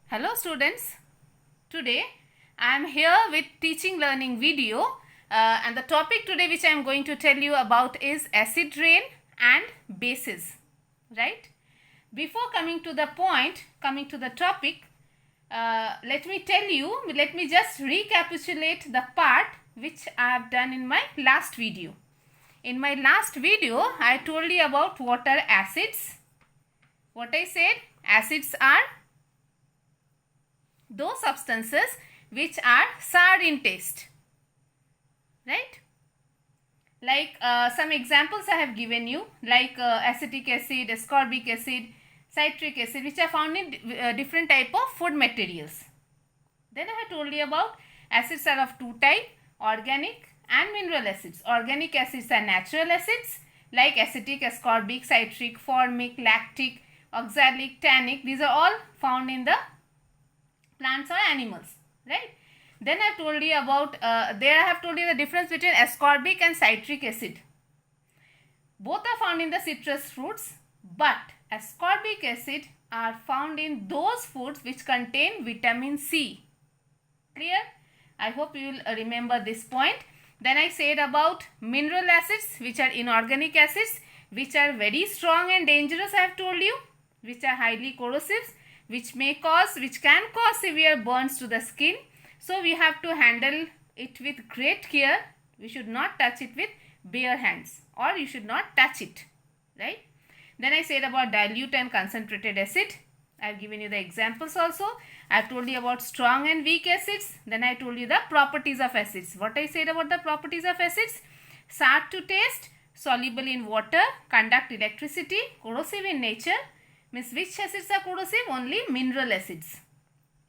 Hello students, today I am here with teaching learning video and the topic today which I am going to tell you about is acid rain and bases, right? Before coming to the point, coming to the topic, let me just recapitulate the part which I have done in my last video. In my last video, I told you about what are acids. What I said, acids are those substances which are sour in taste, right? Like some examples I have given you, like acetic acid, ascorbic acid, citric acid, which are found in different type of food materials. Then I have told you about acids are of two types, organic and mineral acids. Organic acids are natural acids like acetic, ascorbic, citric, formic, lactic, oxalic, tannic. These are all found in the plants or animals, right? Then I have told you about there I have told you the difference between ascorbic and citric acid. Both are found in the citrus fruits, but ascorbic acid are found in those foods which contain vitamin C. Clear? I hope you will remember this point. Then I said about mineral acids, which are inorganic acids, which are very strong and dangerous, I have told you, which are highly corrosive, which can cause severe burns to the skin. So we have to handle it with great care. We should not touch it with bare hands, or you should not touch it, right? Then I said about dilute and concentrated acid. I have given you the examples also. I have told you about strong and weak acids. Then I told you the properties of acids. What I said about the properties of acids? Sour to taste, soluble in water, conduct electricity, corrosive in nature. Means which acids are corrosive? Only mineral acids.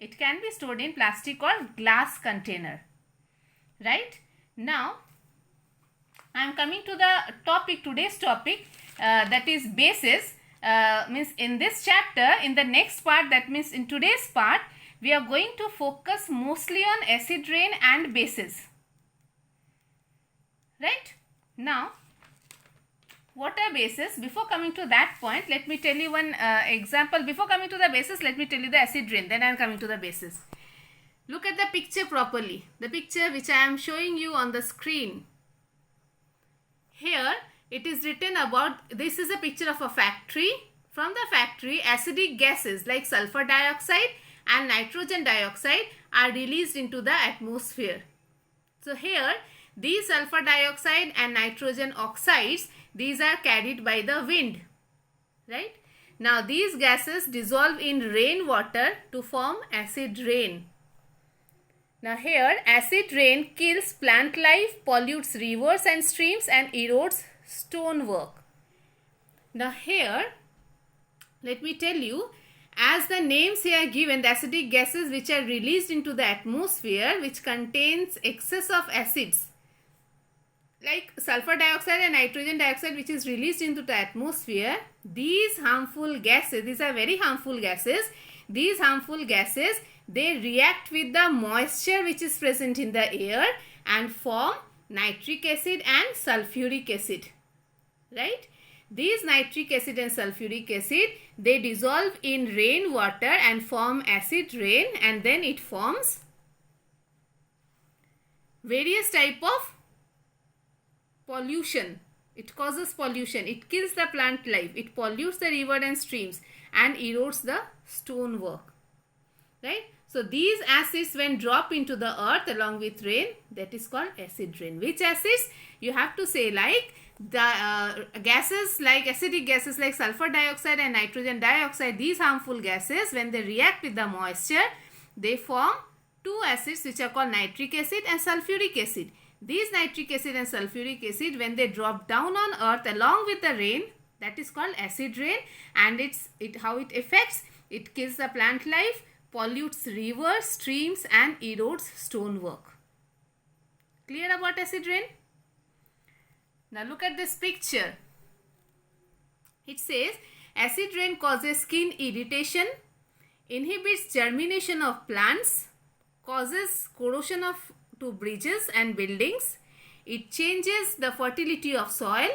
It can be stored in plastic or glass container. Right? Now, I am coming to the topic, today's topic, that is bases. Means in this chapter, in the next part, that means in today's part, we are going to focus mostly on acid rain and bases. Right? Now, what are bases? Before coming to that point, let me tell you one example. Before coming to the bases, let me tell you the acid rain. Then I am coming to the bases. Look at the picture properly. The picture which I am showing you on the screen. Here, it is written about, this is a picture of a factory. From the factory, acidic gases like sulfur dioxide and nitrogen dioxide are released into the atmosphere. So here, these sulfur dioxide and nitrogen oxides, these are carried by the wind, right? Now these gases dissolve in rainwater to form acid rain. Now here, acid rain kills plant life, pollutes rivers and streams, and erodes stonework. Now here, let me tell you, as the names here given, the acidic gases which are released into the atmosphere, which contains excess of acids like sulfur dioxide and nitrogen dioxide, which is released into the atmosphere. These harmful gases, these are very harmful gases. These harmful gases, they react with the moisture which is present in the air and form nitric acid and sulfuric acid, right? These nitric acid and sulfuric acid, they dissolve in rainwater and form acid rain, and then it forms various type of pollution. It causes pollution. It kills the plant life. It pollutes the river and streams and erodes the stonework, right? So these acids, when drop into the earth along with rain, that is called acid rain. Which acids? You have to say like the gases, like acidic gases like sulfur dioxide and nitrogen dioxide. These harmful gases, when they react with the moisture, they form two acids which are called nitric acid and sulfuric acid. These nitric acid and sulfuric acid, when they drop down on earth along with the rain, that is called acid rain. And how it affects, it kills the plant life, pollutes rivers, streams, and erodes stonework. Clear about acid rain? Now look at this picture. It says acid rain causes skin irritation, inhibits germination of plants, causes corrosion to bridges and buildings. It changes the fertility of soil,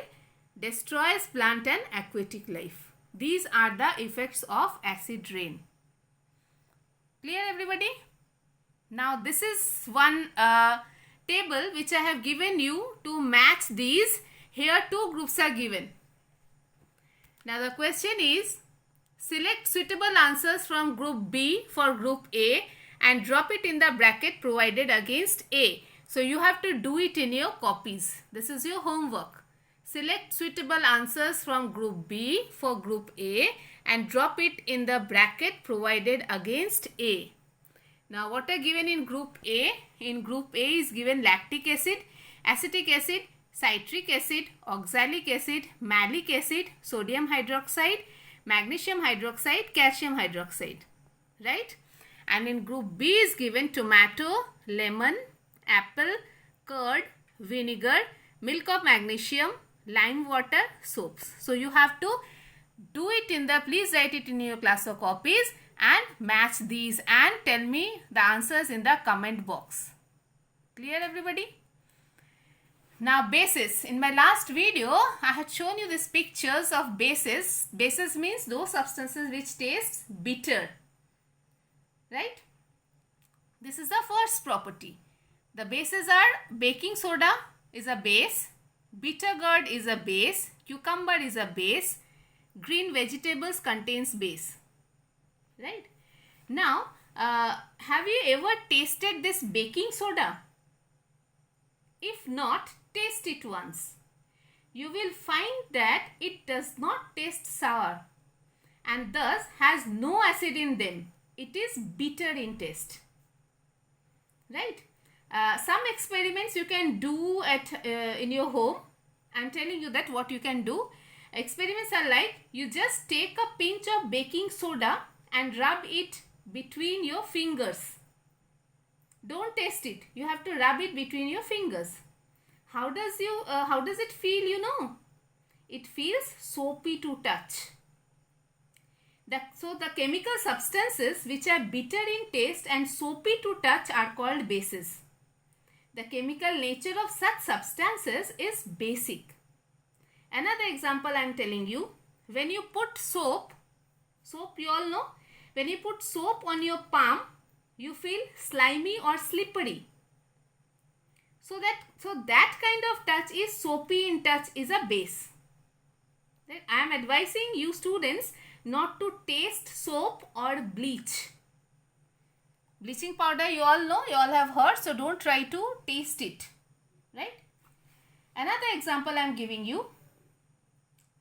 destroys plant and aquatic life. These are the effects of acid rain. Clear everybody? Now this is one table which I have given you to match these. Here two groups are given. Now the question is, select suitable answers from group B for group A and drop it in the bracket provided against A. So you have to do it in your copies. This is your homework. Select suitable answers from group B for group A and drop it in the bracket provided against A. Now what are given in group A? In group A is given lactic acid, acetic acid, citric acid, oxalic acid, malic acid, sodium hydroxide, magnesium hydroxide, calcium hydroxide. Right? And in group B is given tomato, lemon, apple, curd, vinegar, milk of magnesium, lime water, soaps. So you have to do it in the, please write it in your class of copies and match these and tell me the answers in the comment box. Clear everybody? Now bases. In my last video, I had shown you these pictures of bases. Bases means those substances which taste bitter. Right? This is the first property. The bases are baking soda is a base, bitter gourd is a base, cucumber is a base, green vegetables contains base. Right? Now, have you ever tasted this baking soda? If not, taste it once. You will find that it does not taste sour and thus has no acid in them. It is bitter in taste. Right? Some experiments you can do at in your home. I am telling you that what you can do. Experiments are like, you just take a pinch of baking soda and rub it between your fingers. Don't taste it. You have to rub it between your fingers. How does it feel, you know? It feels soapy to touch. So the chemical substances which are bitter in taste and soapy to touch are called bases. The chemical nature of such substances is basic. Another example I am telling you, when you put soap you all know, when you put soap on your palm, you feel slimy or slippery. So that kind of touch is soapy in touch, is a base. Right? I am advising you students not to taste soap or bleach. Bleaching powder you all know, you all have heard, so don't try to taste it. Right? Another example I am giving you,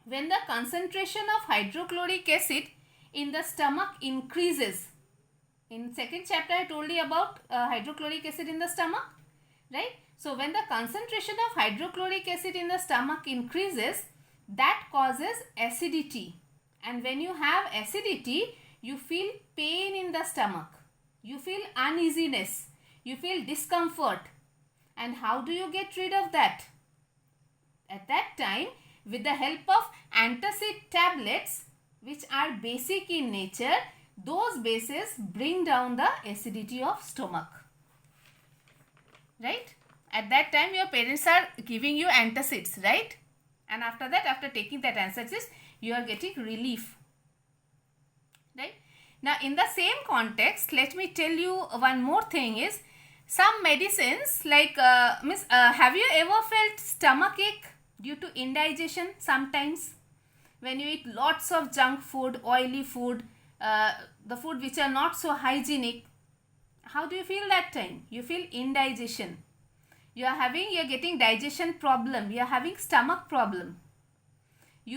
when the concentration of hydrochloric acid in the stomach increases. In second chapter I told you about hydrochloric acid in the stomach. Right? So when the concentration of hydrochloric acid in the stomach increases, that causes acidity. And when you have acidity, you feel pain in the stomach. You feel uneasiness. You feel discomfort. And how do you get rid of that? At that time, with the help of antacid tablets, which are basic in nature, those bases bring down the acidity of stomach. Right? At that time, your parents are giving you antacids, right? And after that, after taking that antacids, you are getting relief. Right? Now, in the same context, let me tell you one more thing is, some medicines like, have you ever felt stomach ache due to indigestion sometimes? When you eat lots of junk food, oily food, the food which are not so hygienic, how do you feel that time? You feel indigestion. You are getting digestion problem. You are having stomach problem.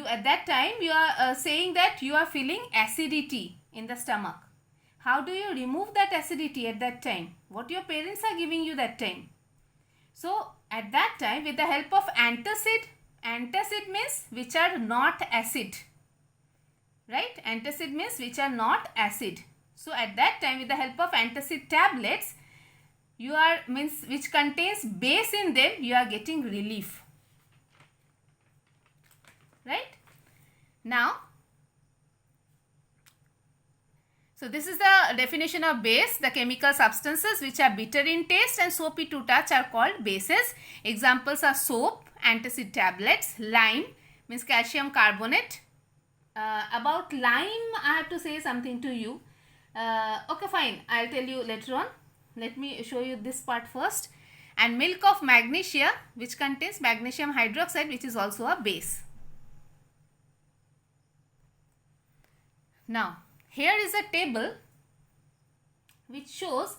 At that time, you are saying that you are feeling acidity in the stomach. How do you remove that acidity at that time? What your parents are giving you that time? So, at that time, with the help of antacid means which are not acid. Right? Antacid means which are not acid. So, at that time, with the help of antacid tablets, which contains base in them, you are getting relief. Right? Now, so this is the definition of base. The chemical substances which are bitter in taste and soapy to touch are called bases. Examples are soap, antacid tablets, lime means calcium carbonate. About lime, I have to say something to you. Okay, fine. I'll tell you later on. Let me show you this part first. And milk of magnesia, which contains magnesium hydroxide, which is also a base. Now, here is a table which shows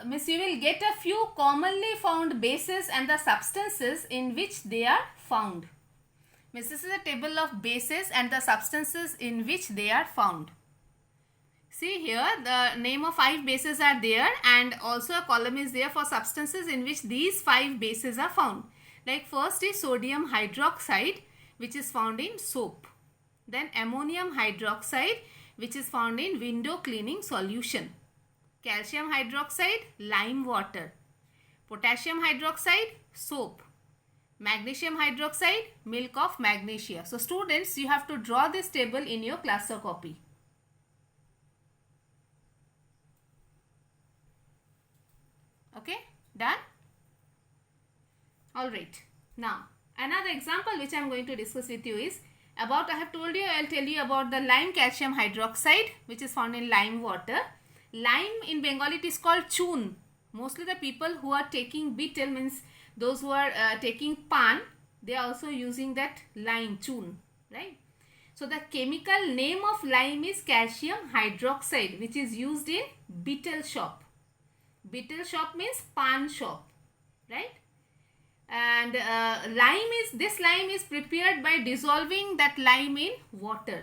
means you will get a few commonly found bases and the substances in which they are found. Means this is a table of bases and the substances in which they are found. See here, the name of 5 bases are there, and also a column is there for substances in which these 5 bases are found. Like first is sodium hydroxide, which is found in soap. Then ammonium hydroxide, which is found in window cleaning solution. Calcium hydroxide, lime water. Potassium hydroxide, soap. Magnesium hydroxide, milk of magnesia. So students, you have to draw this table in your cluster copy. Okay, done? Alright. Now, another example which I am going to discuss with you is about, I have told you, I will tell you about the lime calcium hydroxide, which is found in lime water. Lime in Bengali it is called chun. Mostly the people who are taking betel, means those who are taking pan, they are also using that lime chun, right? So the chemical name of lime is calcium hydroxide, which is used in betel shop. Betel shop means pan shop, right? And this lime is prepared by dissolving that lime in water.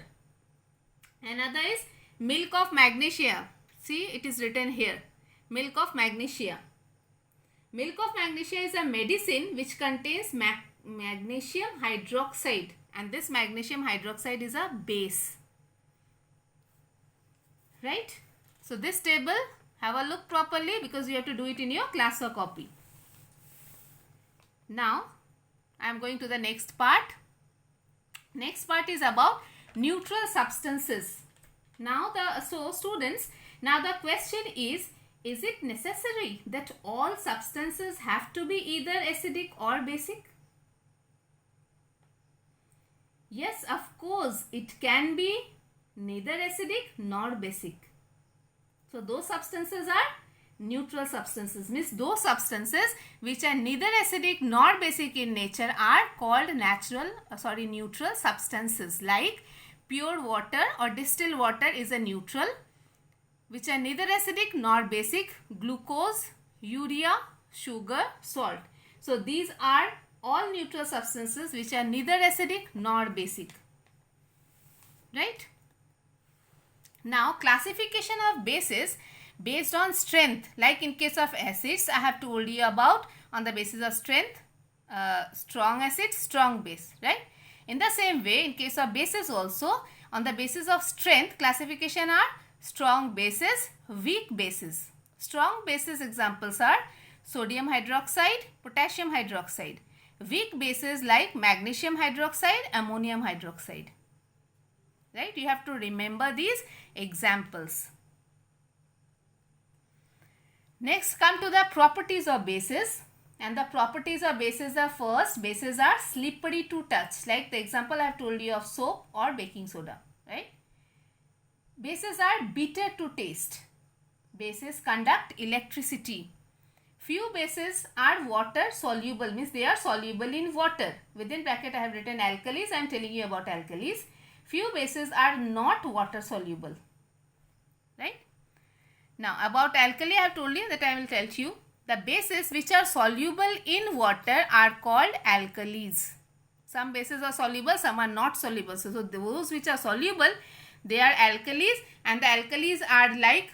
Another is milk of magnesia. See, it is written here, milk of magnesia. Milk of magnesia is a medicine which contains magnesium hydroxide, and this magnesium hydroxide is a base, right? So this table, have a look properly because you have to do it in your class or copy. Now, I am going to the next part. Next part is about neutral substances. Now, students, now the question is it necessary that all substances have to be either acidic or basic? Yes, of course, it can be neither acidic nor basic. So those substances are neutral substances, means those substances which are neither acidic nor basic in nature are called neutral substances. Like pure water or distilled water is a neutral, which are neither acidic nor basic. Glucose, urea, sugar, salt. So these are all neutral substances which are neither acidic nor basic, right? Now, classification of bases based on strength, like in case of acids, I have told you about on the basis of strength, strong acid, strong base, right? In the same way, in case of bases also, on the basis of strength, classification are strong bases, weak bases. Strong bases examples are sodium hydroxide, potassium hydroxide. Weak bases like magnesium hydroxide, ammonium hydroxide. Right? You have to remember these examples. Next, come to the properties of bases. And the properties of bases are first, bases are slippery to touch. Like the example I have told you of soap or baking soda. Right? Bases are bitter to taste. Bases conduct electricity. Few bases are water soluble, means they are soluble in water. Within bracket I have written alkalis. I am telling you about alkalis. Few bases are not water soluble, right? Now about alkali I have told you that I will tell you. The bases which are soluble in water are called alkalis. Some bases are soluble, some are not soluble. So those which are soluble, they are alkalis, and the alkalis are like,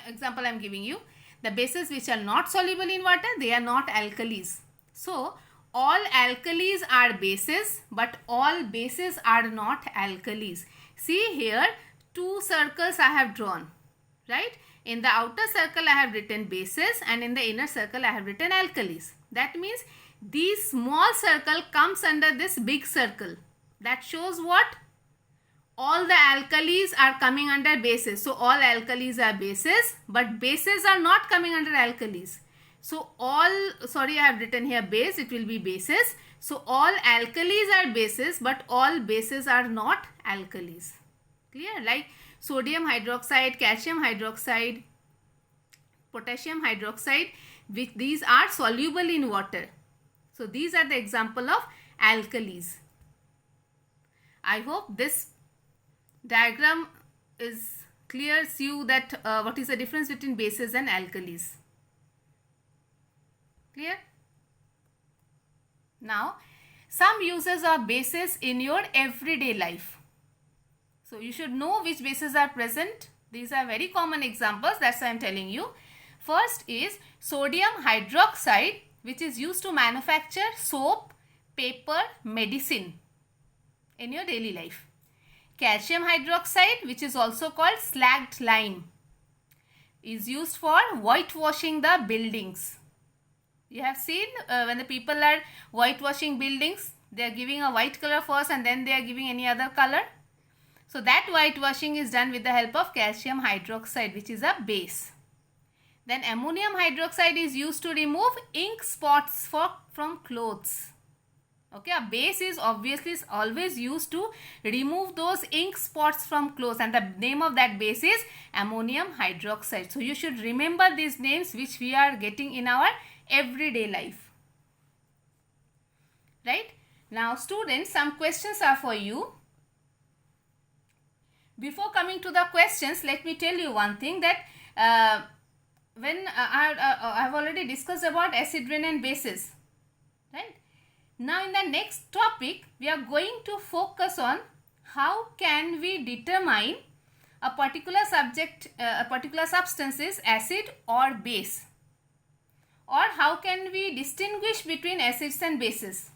example I am giving you. The bases which are not soluble in water, they are not alkalis. So all alkalis are bases, but all bases are not alkalis. See here, 2 circles I have drawn, right? In the outer circle I have written bases, and in the inner circle I have written alkalis. That means this small circle comes under this big circle. That shows what? All the alkalis are coming under bases. So all alkalis are bases, but bases are not coming under alkalis. So all, sorry I have written here base, it will be bases. So all alkalis are bases, but all bases are not alkalis. Clear? Like sodium hydroxide, calcium hydroxide, potassium hydroxide, which these are soluble in water. So these are the example of alkalis. I hope this diagram is clears you that what is the difference between bases and alkalis. Clear? Now, some uses of bases in your everyday life. So you should know which bases are present. These are very common examples, that's why I am telling you. First is sodium hydroxide, which is used to manufacture soap, paper, medicine in your daily life. Calcium hydroxide, which is also called slagged lime, is used for whitewashing the buildings. You have seen when the people are whitewashing buildings, they are giving a white color first and then they are giving any other color. So that whitewashing is done with the help of calcium hydroxide, which is a base. Then ammonium hydroxide is used to remove ink spots from clothes. Okay, a base is obviously always used to remove those ink spots from clothes, and the name of that base is ammonium hydroxide. So you should remember these names which we are getting in our everyday life. Right? Now students, some questions are for you. Before coming to the questions, let me tell you one thing, that when I have already discussed about acid rain and bases, right? Now in the next topic, we are going to focus on how can we determine a particular substance is acid or base, or how can we distinguish between acids and bases.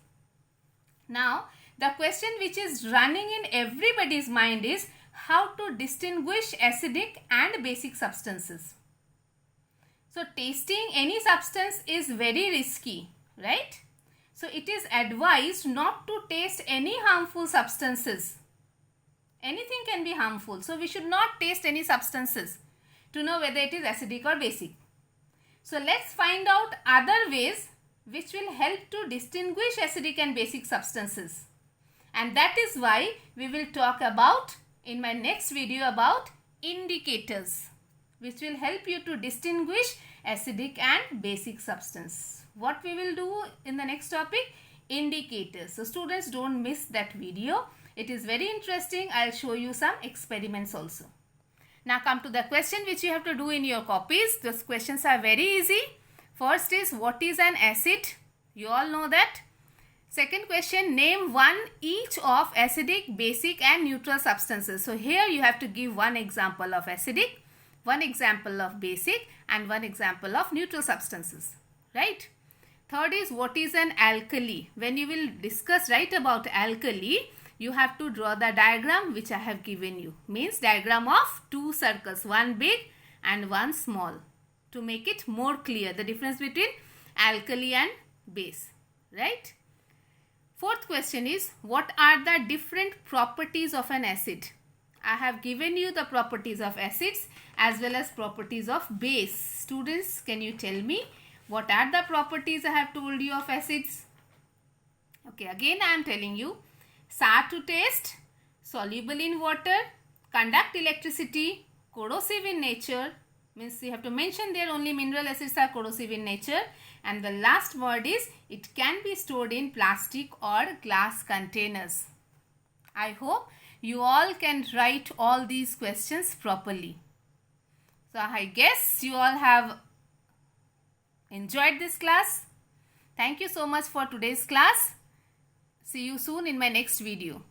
Now the question which is running in everybody's mind is how to distinguish acidic and basic substances. So tasting any substance is very risky, right? So it is advised not to taste any harmful substances. Anything can be harmful. So we should not taste any substances to know whether it is acidic or basic. So let's find out other ways which will help to distinguish acidic and basic substances. And that is why we will talk about in my next video about indicators, which will help you to distinguish acidic and basic substance. What we will do in the next topic? Indicators. So students, don't miss that video. It is very interesting. I'll show you some experiments also. Now come to the question which you have to do in your copies. Those questions are very easy. First is, what is an acid? You all know that. Second question, name one each of acidic, basic and neutral substances. So here you have to give one example of acidic, one example of basic and one example of neutral substances, right? Third is, what is an alkali? When you will discuss about alkali, you have to draw the diagram which I have given you. Means diagram of two circles, one big and one small, to make it more clear the difference between alkali and base, right? Fourth question is, what are the different properties of an acid? I have given you the properties of acids as well as properties of base. Students, can you tell me what are the properties I have told you of acids? Okay, again I am telling you, sour to taste, soluble in water, conduct electricity, corrosive in nature, means you have to mention there only mineral acids are corrosive in nature, and the last word is, it can be stored in plastic or glass containers. I hope you all can write all these questions properly. So I guess you all have enjoyed this class. Thank you so much for today's class. See you soon in my next video.